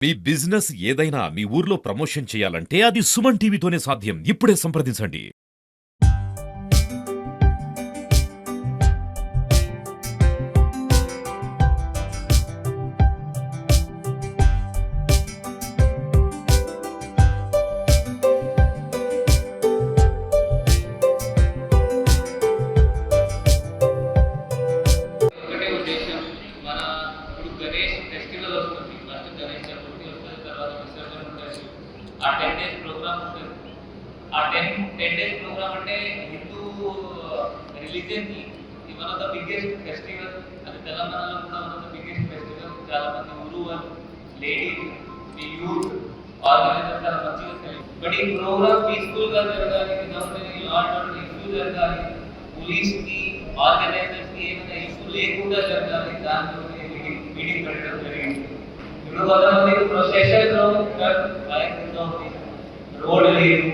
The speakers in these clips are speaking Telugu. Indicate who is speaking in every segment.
Speaker 1: మీ బిజినెస్ ఏదైనా మీ ఊర్లో ప్రమోషన్ చేయాలంటే అది సుమన్ టీవీతోనే సాధ్యం. ఇప్పుడే సంప్రదించండి.
Speaker 2: ఒకటే ఉద్దేశం మన ఇప్పుడు గణేష్ ఫెస్టివల్ వస్తుంది. ఫస్ట్ గణేష్ చతుర్థి వస్తుంది, తర్వాత విసర్జన ఉంటుంది. ఆ 10 days ప్రోగ్రామ్ ఉంటుంది. ఆ 10 days ప్రోగ్రామ్ అంటే హిందూ రిలీజియన్ కి one of the biggest festival. అది తెలంగాణలో కూడా one of the biggest festival. చాలా మంది ఊరు వాళ్ళు, లేడీస్, ఈ యూత్ ఆర్గనైజర్స్ చాలా మంచిగా తెలియదు. బట్ ఈ ప్రోగ్రామ్ పీస్ఫుల్ గా జరగాలి, without any law and order issue జరగాలి, పోలీస్ కి ఆర్గనైజర్స్ కి ఏమైనా ఇష్యూ లేకుండా జరగాలి. దాంట్లో మీటింగ్ పెట్టడం జరిగింది. ఇప్పుడు కొంతమంది ప్రొసెషన్ లో రోడ్ లేదు,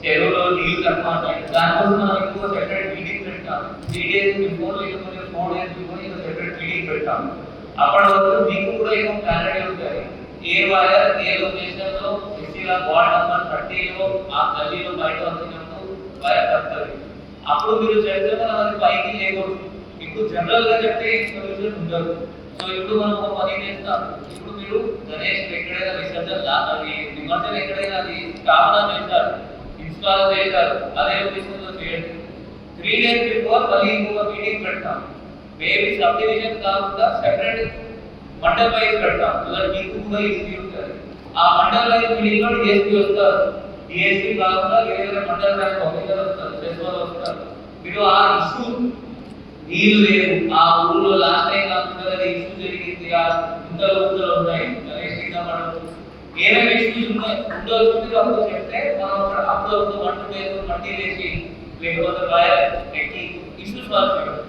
Speaker 2: చెరువులో నీళ్ళు తక్కువ, దానికోసం మనం ఎక్కువ సెపరేట్ మీటింగ్ పెట్టాం. 3 days బిఫోర్ లేకపోతే 4 days బిఫోర్ ఇంకా సెపరేట్ మీటింగ్ పెట్టాం. అప్పటి వరకు మీకు కూడా ఏమో క్లారిటీ ఉంటుంది. ఏ వైర్ ఏ లొకేషన్ లో సిటీలో వార్డ్ నెంబర్ 30 లో ఆ గల్లీలో బయట వచ్చినప్పుడు వైర్ తప్పుతుంది. అప్పుడు మీరు చెప్తే మనం అది పైకి లేకూడదు. ఇప్పుడు జనరల్ గా చెప్తే సొల్యూషన్ ఉండదు. సో ఇప్పుడు మనం ఒక పని చేస్తాం. ఇప్పుడు మీరు గణేష్ ఎక్కడైనా విసర్జన అది నిమజ్జనం ఎక్కడైనా అది స్థాపన చేశారు, ఇన్స్టాల్ చేశారు, అదే లొకేషన్ లో చేయండి. 3 days బిఫోర్ మళ్ళీ ఇంకొక మీటింగ్ పెడతాం. మేబీ సబ్ డివిజన్ కాకుండా సెపరేట్ మండల్ వైజ్ పెడతాం. సో మీకు కూడా ఈజీ ఉంటుంది. ఆ మండల్ వైజ్ మీటింగ్ లో డిఎస్పీ వస్తారు, డిఎస్పీ కాకుండా వేరే మండల్ వైజ్ ఆఫీసర్ వస్తారు, ప్రిన్సిపల్ వస్తారు. మీరు ఆ ఇష్యూ నీళ్ళు లేవు, ఆ ఊళ్ళో లాస్ట్ టైం కాకుండా ఇష్యూ జరిగింది, ఆ ఊళ్ళో ఉన్నాయి, గణేష్ ఏమేమి ఇష్యూస్ ఉన్నాయి ఉండొచ్చు అప్పుడు చెప్తే మనం అప్పుడు 1-2 days మట్టి వేసి లేకపోతే వైర్ ఎక్కి ఇష్యూ సాల్వ్ చేయడం.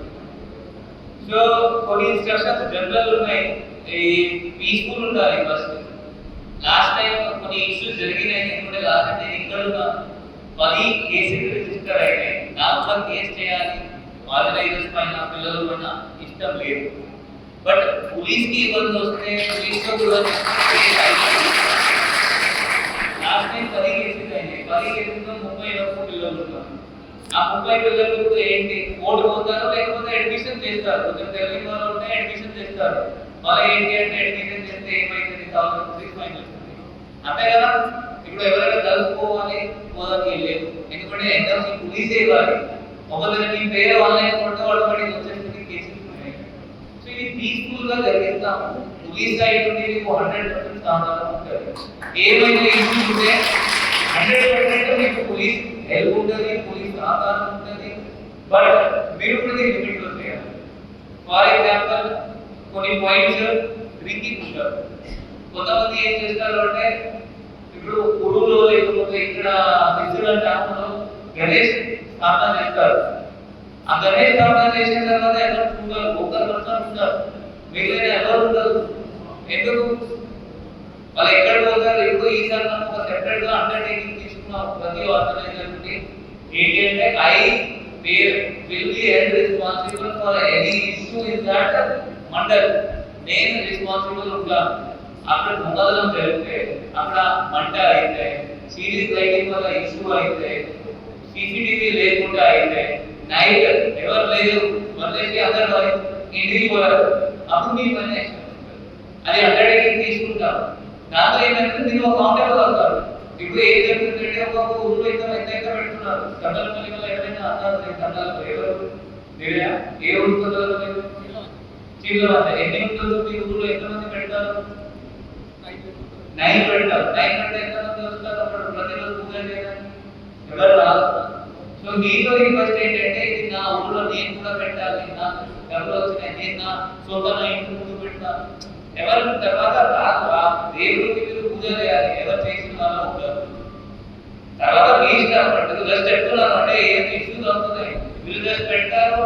Speaker 2: సో కొన్ని ఇన్స్ట్రక్షన్స్ జనరల్ ఉన్నాయి, ఈ పీస్ఫుల్ ఉండాలి. ఫస్ట్ లాస్ట్ టైం కొన్ని ఇష్యూస్ జరిగినాయి. ఎందుకంటే లాస్ట్ టైం ఇక్కడ 10 కేసులు రిజిస్టర్ అయినాయి. దాంట్లో కేసు చేయాలి, ఆర్గనైజర్స్ పైన పిల్లల పైన ఇష్టం లేదు. బట్ పోలీస్ కి ఇబ్బంది వస్తే పోలీస్ తో కూడా లాస్ట్ టైం 10 కేసులు అయినాయి. 10 కేసుల్లో 30 వరకు పిల్లలు ఉన్నారు. ఆ 30 పిల్లలకు ఏంటి ఓటు పోతారో లేకపోతే అడ్మిషన్ చేస్తారు. కొంచెం తెలియని వాళ్ళు ఉంటే అడ్మిషన్ చేస్తారు. మళ్ళీ ఏంటి అంటే అడ్మిషన్ చేస్తే ఏమైతుంది, 1000 రూపీస్ ఫైన్ వస్తుంది. అంతే కదా. ఇప్పుడు ఎవరైనా కలుసుకోవాలి పోదానికి లేదు, ఎందుకంటే ఎగ్జామ్స్ పోలీసే ఇవ్వాలి. ఒకవేళ మీ పేరు ఆన్లైన్ కొడితే ఆటోమేటిక్ వచ్చేస్తుంది, కేసులు ఉన్నాయి. సో ఇది పీస్ఫుల్ గా జరిగిస్తాము. పోలీస్ సైడ్ నుండి మీకు 100% సమాధానం ఉంటుంది. ఏమైనా ఇష్యూస్ ఉంటే 100% మీకు పోలీస్ హెల్ప్ ఉంటుంది, పోలీస్ ఆధారం ఉంటుంది. బట్ మీరు కూడా లిమిట్ లో చేయాలి. ఫర్ ఎగ్జాంపుల్ కొన్ని పాయింట్స్ డ్రింకింగ్ ఉంటారు. కొంతమంది ఏం చేస్తారు అంటే ఇప్పుడు ఊరులో లేకపోతే ఇక్కడ డిజిటల్ టౌన్లో గణేష్ స్థాపన చేస్తారు. ఆ గణేష్ స్థాపన చేసిన తర్వాత ఎవరు ఉంటారు, ఒకరు ఉంటారు, మిగిలిన ఎవరు ఉండరు. ఎందుకు వాళ్ళు ఎక్కడ పోతారు? ఇప్పుడు ఈసారి మనం ఒక సెపరేట్ గా అండర్టేకింగ్ తీసుకున్నాం ప్రతి ఆర్గనైజర్ నుండి. ఏంటి అంటే I will be held responsible for any issue in that mandal. నేను రెస్పాన్సిబుల్ ఉంటాను. అక్కడ దొంగతనం జరిగితే, అక్కడ మంట అయితే, సీరియస్ లైటింగ్ వల్ల ఇష్యూ అయితే, సీసీటీవీ లేకుండా అయితే, నైట్ ఎవరు లేదు వదిలేసి అందరు ఇంటికి పోయారు, అప్పుడు మీ పని అది అండర్టేకింగ్ తీసుకుంటారు. దాంతో ఏంటంటే మీరు ఒక కౌంటబుల్ అవుతారు. ఇప్పుడు ఏం జరుగుతుందంటే ఒక ఊళ్ళో ఎంత పెడుతున్నారు. కండలపల్లి వల్ల ఎవరైనా అన్నారు కండాలు ఎవరు ఏ ఊరుకుందో చీలో ఎన్ని ఉంటుందో మీ ఊళ్ళో ఎంతమంది పెడతారు? 9 పెడతారు. 9 అంటే ఎంతమంది వస్తారు అప్పుడు ప్రతిరోజు పూజ చేయడానికి? ఎవరు రాదు. సో మీతో రిక్వెస్ట్ ఏంటంటే ఇది నా ఊళ్ళో నేను కూడా పెట్టాలి, నా ఎవరు వచ్చినాయి నేను నా సొంత నా ఇంటి ముందు పెడతాను. ఎవరు తర్వాత రాదు, దేవుడికి మీరు పూజ చేయాలి, ఎవరు చేసిన వాళ్ళు ఉంటారు. తర్వాత మీ ఇష్టం జస్ట్ చెప్తున్నాను అంటే ఏం ఇష్యూస్ అవుతున్నాయి వీళ్ళు జస్ట్ పెట్టారు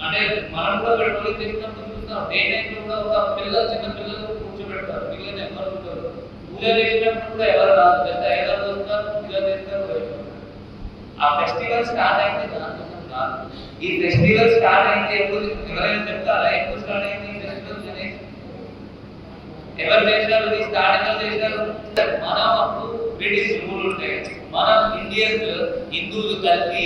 Speaker 2: అంటే మనం కూడా పెట్టుకోవాలి. చేసినప్పుడు చూస్తాం డే టైంలో కూడా ఒక పిల్లలు చిన్న పిల్లలు కూర్చోబెడతారు, మిగిలిన ఎవరు ఉంటారు. పూజ చేసినప్పుడు కూడా ఎవరు రాదు, జస్ట్ ఎవరు వస్తారు, పూజ చేస్తారు. ఆ ఫెస్టివల్ స్టార్ట్ అయితే దానికోసం కాదు. ఈ ఫెస్టివల్ స్టార్ట్ అయితే ఎప్పుడు ఎవరైనా చెప్తారా ఎప్పుడు స్టార్ట్ అయింది ఫెస్టివల్? ఎవరు చేశారు? ఇది స్టార్టింగ్ చేశారు. మనం అప్పుడు బ్రిటిష్ రూల్ ఉంటాయి, మనం ఇండియన్స్ హిందువులు కలిపి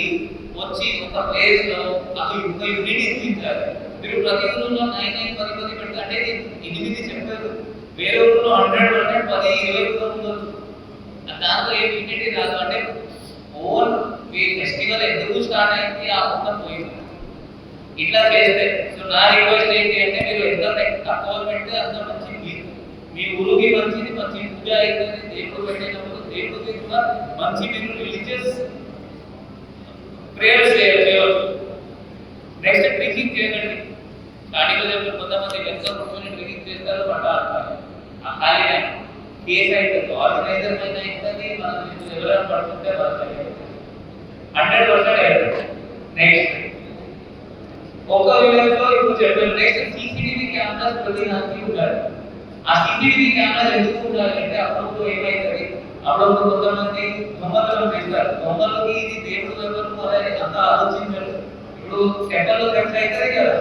Speaker 2: వచ్చి ఒక ప్లేస్ లో ఒక యూనిటీ చూపించాలి. మీరు ప్రతి ఊళ్ళో 9 10 పెడతా అంటే 8 చెప్పారు, వేరే ఊళ్ళో 100 10 20 కూడా ఉండొచ్చు. దాంతో ఏ యూనిటీ రాదు. అంటే ఓన్ మీ ఫెస్టివల్ ఎందుకు స్టార్ట్ అయింది ఆ మొత్తం పోయింది. ఇట్లా చేస్తే సో నా రిక్వెస్ట్ ఏంటి అంటే మీరు ఎంత తక్కువ పెడితే అంత మంచి మీ ఊరికి మంచిది, మంచి పూజ అవుతుంది. దేవుడు పెట్టేటప్పుడు దేవుడికి కూడా మంచి మీరు రిలీజియస్ ప్రేయర్స్ చేయవచ్చు. నెక్స్ట్ డ్రింకింగ్ చేయకండి. స్టార్టింగ్ లో చెప్పిన కొంతమంది వెనక కూర్చొని డ్రింకింగ్ చేస్తారు, పట్టాలి ఆ ఖాళీ కేసు అవుతుంది. ఆర్గనైజర్ పైన అవుతుంది, మనం ఎవరైనా పడుతుంటే 100% అవుతుంది. నెక్స్ట్ ఒక విలేజ్ లో ఇప్పుడు చెప్పారు. నెక్స్ట్ సీసీటీవీ కెమెరాస్ ప్రతి దానికి ఉండాలి. ఆ సీసీటీవీ కెమెరాస్ ఎందుకు ఉండాలి అంటే అప్పుడు ఏమైతుంది, అప్పుడు కొంతమంది దొంగతనం చేస్తారు. దొంగలకి ఇది దేవుడు దగ్గరకు అనేది అంత ఆలోచించారు. ఇప్పుడు టెంపల్లో ఖర్చు అవుతుంది కదా.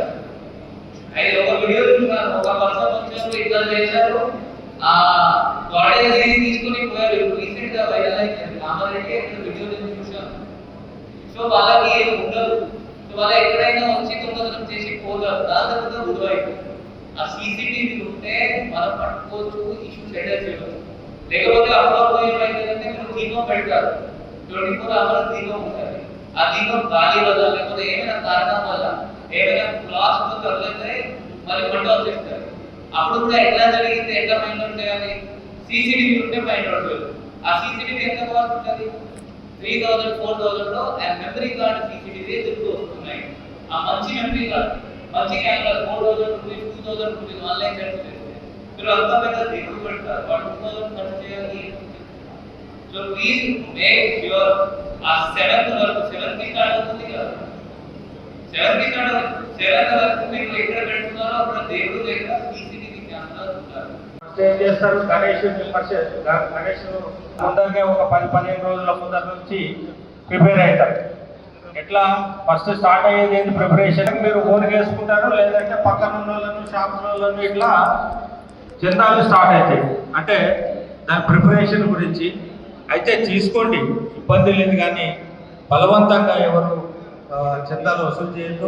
Speaker 2: అయితే ఒక వీడియో చూసాను, ఒక పర్సన్ వచ్చారు, ఇట్లా చేశారు, ఆ గాడేజ్ తీసుకుని పోయారు. ఇప్పుడు రీసెంట్ గా వైరల్ అయింది కామారెడ్డి, వీడియో చూసాను. సో వాళ్ళకి ఏం ఉండదు. వాళ్ళ ఎక్కడైనా వచ్చి దొంగతనం చేసి పోతారు. దాని తర్వాత గొడవ అయిపోతుంది. ఆ సీసీటీవీ ఉంటే మనం పట్టుకోవచ్చు, ఇష్యూ సెటిల్ చేయవచ్చు. లేకపోతే అప్పుడు ఏమైందంటే మీరు దీపం పెడతారు, 24 అవర్స్ దీపం ఉంటుంది. ఆ దీపం గాలి వల్ల లేకపోతే ఏమైనా కారణం వల్ల ఏమైనా క్లాస్ తరలితే మళ్ళీ మంట వచ్చేస్తారు. అప్పుడు కూడా ఎట్లా జరిగింది, ఎట్లా మైండ్ అవుట్ చేయాలి? సీసీటీవీ ఉంటే మైండ్ అవుట్ చేయాలి. ఆ సీసీటీవీ ఎంత కాస్ట్ ఉంటుంది? 3000 4000 లో ఆ మెమరీ కార్డ్ సీసీటీవీ ఎదుర్కొ వస్తున్నాయి. ఆ మంచి మెమరీ కార్డ్, మంచి కెమెరా 4000 రూపీస్ 2000 రూపీస్ ఆన్లైన్ ఖర్చు చేస్తే మీరు అంత పెద్ద దిగులు పెడతారు. 2000 ఖర్చు చేయాలి. సో ప్లీజ్ మేక్ ష్యూర్ ఆ 7th వరకు 7th స్టార్ట్ అవుతుంది కదా, 7th స్టార్ట్ 7th వరకు మీరు ఎక్కడ పెడుతున్నారో అక్కడ దేవుడు దగ్గర సీసీటీవీ కెమెరాస్ ఉంటారు.
Speaker 3: ఏం చేస్తారు, గణేష్ ముందరకే ఒక 10-15 రోజుల ముందర నుంచి ప్రిపేర్ అవుతారు. ఎట్లా ఫస్ట్ స్టార్ట్ అయ్యేది ఏంటి ప్రిపరేషన్, మీరు ఓన్ చేసుకుంటారు, లేదంటే పక్కన ఉన్న వాళ్ళను షాప్స్ వాళ్ళను ఇట్లా చందాలు స్టార్ట్ అవుతాయి. అంటే దాని ప్రిపరేషన్ గురించి అయితే తీసుకోండి, ఇబ్బంది లేదు. కానీ బలవంతంగా ఎవరు చందాలు వసూలు చేయొద్దు.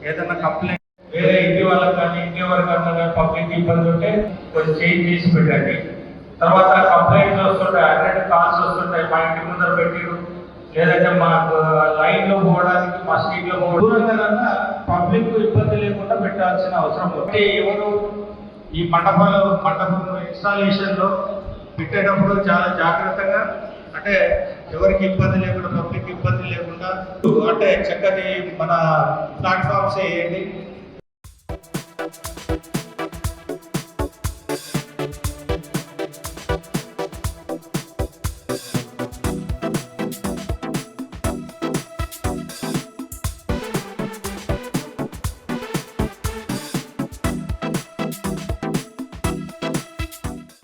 Speaker 3: ఏదైనా కంప్లైంట్ వేరే ఇంటి వాళ్ళకి కానీ ఇంకెవరికన్నా కానీ పబ్లిక్ ఇబ్బంది ఉంటే కొంచెం చేంజ్ చేసి పెట్టండి. తర్వాత కంప్లైంట్స్ వస్తుంటాయి, 100 కాల్స్ వస్తుంటాయి, మా ఇంటి ముందర పెట్టిరు, లేదంటే మా లైన్లో పోవడానికి మా స్ట్రీట్లో దూరంగా పబ్లిక్ ఇబ్బంది లేకుండా పెట్టాల్సిన అవసరం ఉంది. ఎవరు ఈ మండపం ఇన్స్టాలేషన్లో పెట్టేటప్పుడు చాలా జాగ్రత్తగా, అంటే ఎవరికి ఇబ్బంది లేకుండా, పబ్లిక్ ఇబ్బంది లేకుండా అంటే చక్కటి మన ప్లాట్ఫామ్స్ వేయండి.